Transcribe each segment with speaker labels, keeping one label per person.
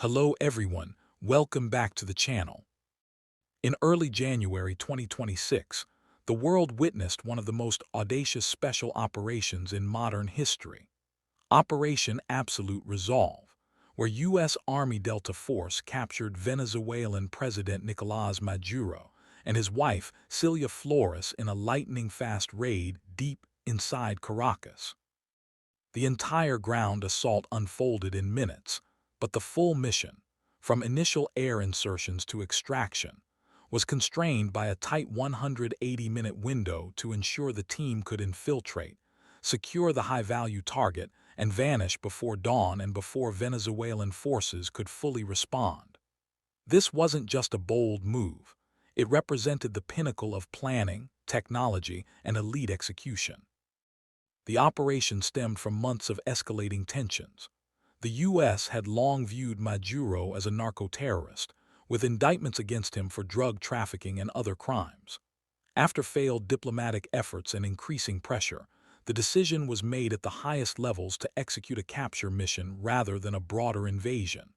Speaker 1: Hello everyone, welcome back to the channel. In early January 2026, the world witnessed one of the most audacious special operations in modern history. Operation Absolute Resolve, where U.S. Army Delta Force captured Venezuelan President Nicolás Maduro and his wife Celia Flores in a lightning-fast raid deep inside Caracas. The entire ground assault unfolded in minutes, but the full mission, from initial air insertions to extraction, was constrained by a tight 180-minute window to ensure the team could infiltrate, secure the high-value target, and vanish before dawn and before Venezuelan forces could fully respond. This wasn't just a bold move. It represented the pinnacle of planning, technology, and elite execution. The operation stemmed from months of escalating tensions. The U.S. had long viewed Maduro as a narco-terrorist, with indictments against him for drug trafficking and other crimes. After failed diplomatic efforts and increasing pressure, the decision was made at the highest levels to execute a capture mission rather than a broader invasion.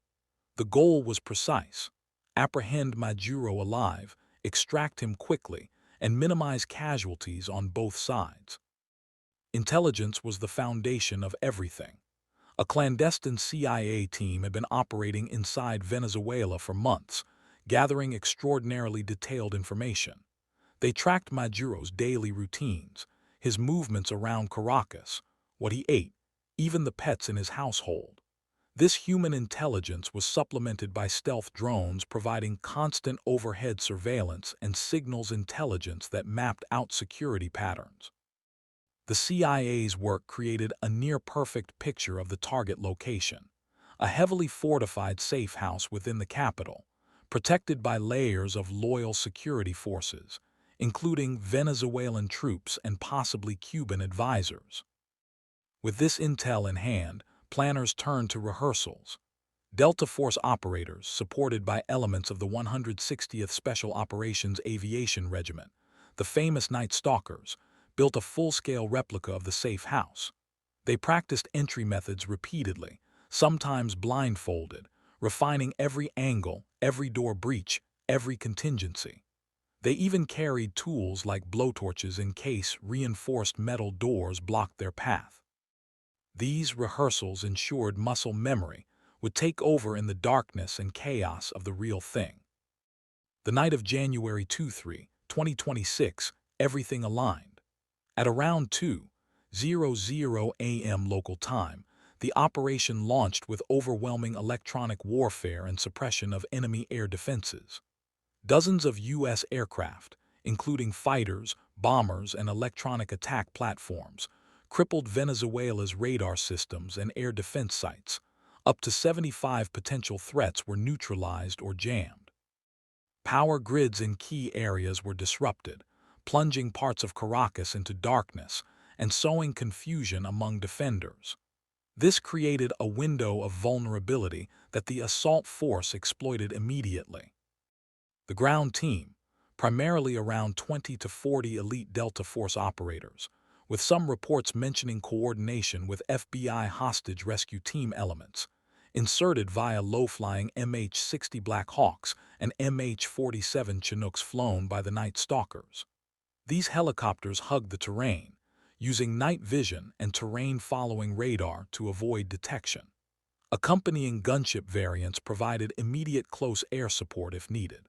Speaker 1: The goal was precise: apprehend Maduro alive, extract him quickly, and minimize casualties on both sides. Intelligence was the foundation of everything. A clandestine CIA team had been operating inside Venezuela for months, gathering extraordinarily detailed information. They tracked Maduro's daily routines, his movements around Caracas, what he ate, even the pets in his household. This human intelligence was supplemented by stealth drones providing constant overhead surveillance and signals intelligence that mapped out security patterns. The CIA's work created a near-perfect picture of the target location, a heavily fortified safe house within the capital, protected by layers of loyal security forces, including Venezuelan troops and possibly Cuban advisors. With this intel in hand, planners turned to rehearsals. Delta Force operators, supported by elements of the 160th Special Operations Aviation Regiment, the famous Night Stalkers, built a full-scale replica of the safe house. They practiced entry methods repeatedly, sometimes blindfolded, refining every angle, every door breach, every contingency. They even carried tools like blowtorches in case reinforced metal doors blocked their path. These rehearsals ensured muscle memory would take over in the darkness and chaos of the real thing. The night of January 23, 2026, everything aligned. At around 2:00 a.m. local time, the operation launched with overwhelming electronic warfare and suppression of enemy air defenses. Dozens of U.S. aircraft, including fighters, bombers, and electronic attack platforms, crippled Venezuela's radar systems and air defense sites. Up to 75 potential threats were neutralized or jammed. Power grids in key areas were disrupted, plunging parts of Caracas into darkness and sowing confusion among defenders. This created a window of vulnerability that the assault force exploited immediately. The ground team, primarily around 20 to 40 elite Delta Force operators, with some reports mentioning coordination with FBI hostage rescue team elements, inserted via low-flying MH-60 Black Hawks and MH-47 Chinooks flown by the Night Stalkers. These helicopters hugged the terrain, using night vision and terrain-following radar to avoid detection. Accompanying gunship variants provided immediate close air support if needed.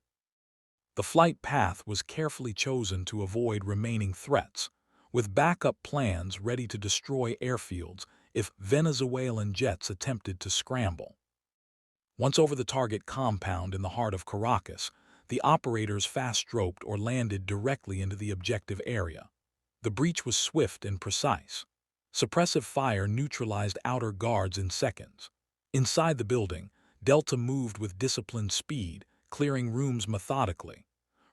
Speaker 1: The flight path was carefully chosen to avoid remaining threats, with backup plans ready to destroy airfields if Venezuelan jets attempted to scramble. Once over the target compound in the heart of Caracas, the operators fast-roped or landed directly into the objective area. The breach was swift and precise. Suppressive fire neutralized outer guards in seconds. Inside the building, Delta moved with disciplined speed, clearing rooms methodically.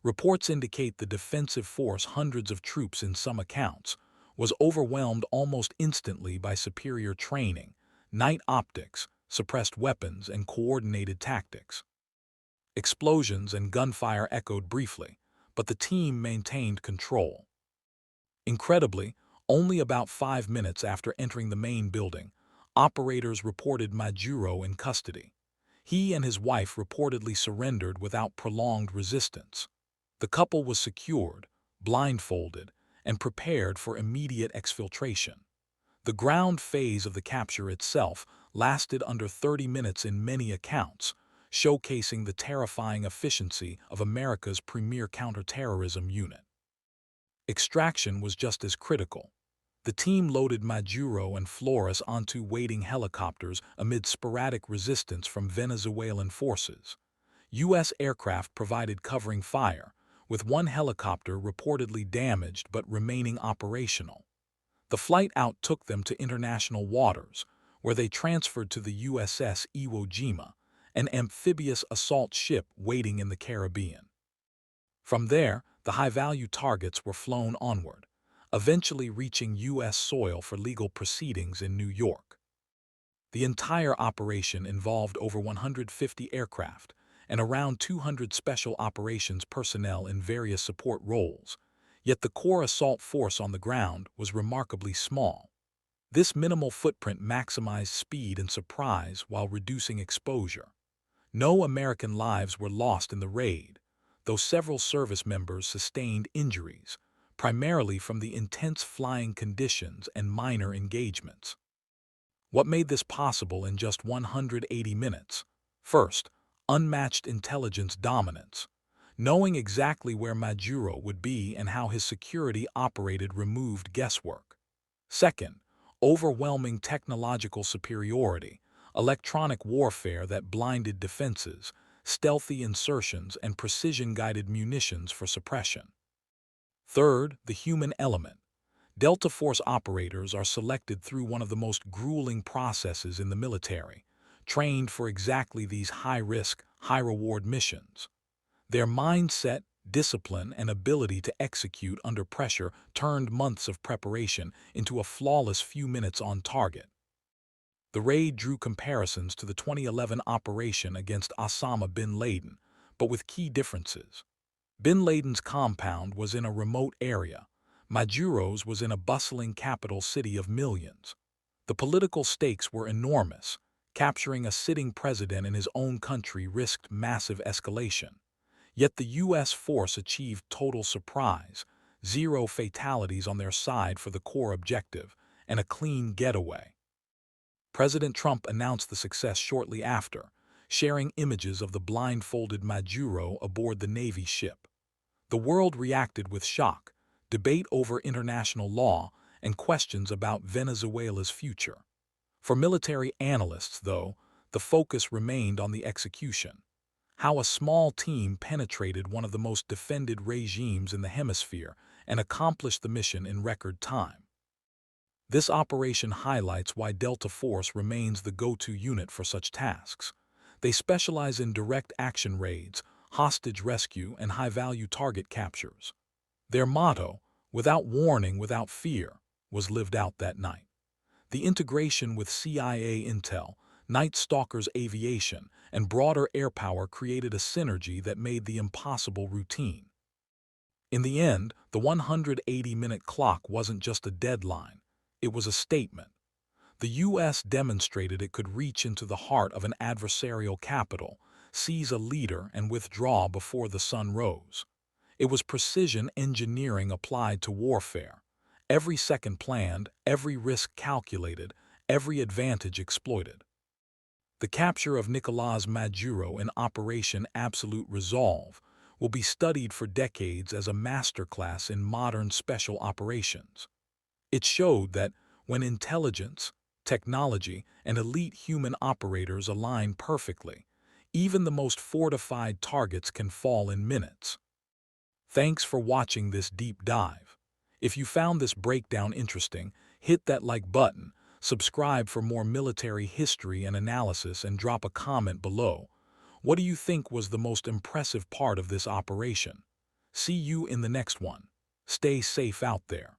Speaker 1: Reports indicate the defensive force, hundreds of troops in some accounts, was overwhelmed almost instantly by superior training, night optics, suppressed weapons, and coordinated tactics. Explosions and gunfire echoed briefly, but the team maintained control. Incredibly, only about 5 minutes after entering the main building, operators reported Maduro in custody. He and his wife reportedly surrendered without prolonged resistance. The couple was secured, blindfolded, and prepared for immediate exfiltration. The ground phase of the capture itself lasted under 30 minutes in many accounts, showcasing the terrifying efficiency of America's premier counterterrorism unit. Extraction was just as critical. The team loaded Maduro and Flores onto waiting helicopters amid sporadic resistance from Venezuelan forces. U.S. aircraft provided covering fire, with one helicopter reportedly damaged but remaining operational. The flight out took them to international waters, where they transferred to the USS Iwo Jima, an amphibious assault ship waiting in the Caribbean. From there, the high-value targets were flown onward, eventually reaching U.S. soil for legal proceedings in New York. The entire operation involved over 150 aircraft and around 200 special operations personnel in various support roles, yet the core assault force on the ground was remarkably small. This minimal footprint maximized speed and surprise while reducing exposure. No American lives were lost in the raid, though several service members sustained injuries, primarily from the intense flying conditions and minor engagements. What made this possible in just 180 minutes? First, unmatched intelligence dominance. Knowing exactly where Maduro would be and how his security operated removed guesswork. Second, overwhelming technological superiority, electronic warfare that blinded defenses, stealthy insertions, and precision-guided munitions for suppression. Third, the human element. Delta Force operators are selected through one of the most grueling processes in the military, trained for exactly these high-risk, high-reward missions. Their mindset, discipline, and ability to execute under pressure turned months of preparation into a flawless few minutes on target. The raid drew comparisons to the 2011 operation against Osama bin Laden, but with key differences. Bin Laden's compound was in a remote area. Maduro's was in a bustling capital city of millions. The political stakes were enormous. Capturing a sitting president in his own country risked massive escalation. Yet the U.S. force achieved total surprise, 0 fatalities on their side for the core objective, and a clean getaway. President Trump announced the success shortly after, sharing images of the blindfolded Maduro aboard the Navy ship. The world reacted with shock, debate over international law, and questions about Venezuela's future. For military analysts, though, the focus remained on the execution. How a small team penetrated one of the most defended regimes in the hemisphere and accomplished the mission in record time. This operation highlights why Delta Force remains the go-to unit for such tasks. They specialize in direct action raids, hostage rescue, and high-value target captures. Their motto, "Without warning, without fear," was lived out that night. The integration with CIA intel, Night Stalkers aviation, and broader air power created a synergy that made the impossible routine. In the end, the 180-minute clock wasn't just a deadline, it was a statement. The U.S. demonstrated it could reach into the heart of an adversarial capital, seize a leader, and withdraw before the sun rose. It was precision engineering applied to warfare. Every second planned, every risk calculated, every advantage exploited. The capture of Nicolás Maduro in Operation Absolute Resolve will be studied for decades as a masterclass in modern special operations. It showed that when intelligence, technology, and elite human operators align perfectly, even the most fortified targets can fall in minutes. Thanks for watching this deep dive. If you found this breakdown interesting, hit that like button, subscribe for more military history and analysis, and drop a comment below. What do you think was the most impressive part of this operation? See you in the next one. Stay safe out there.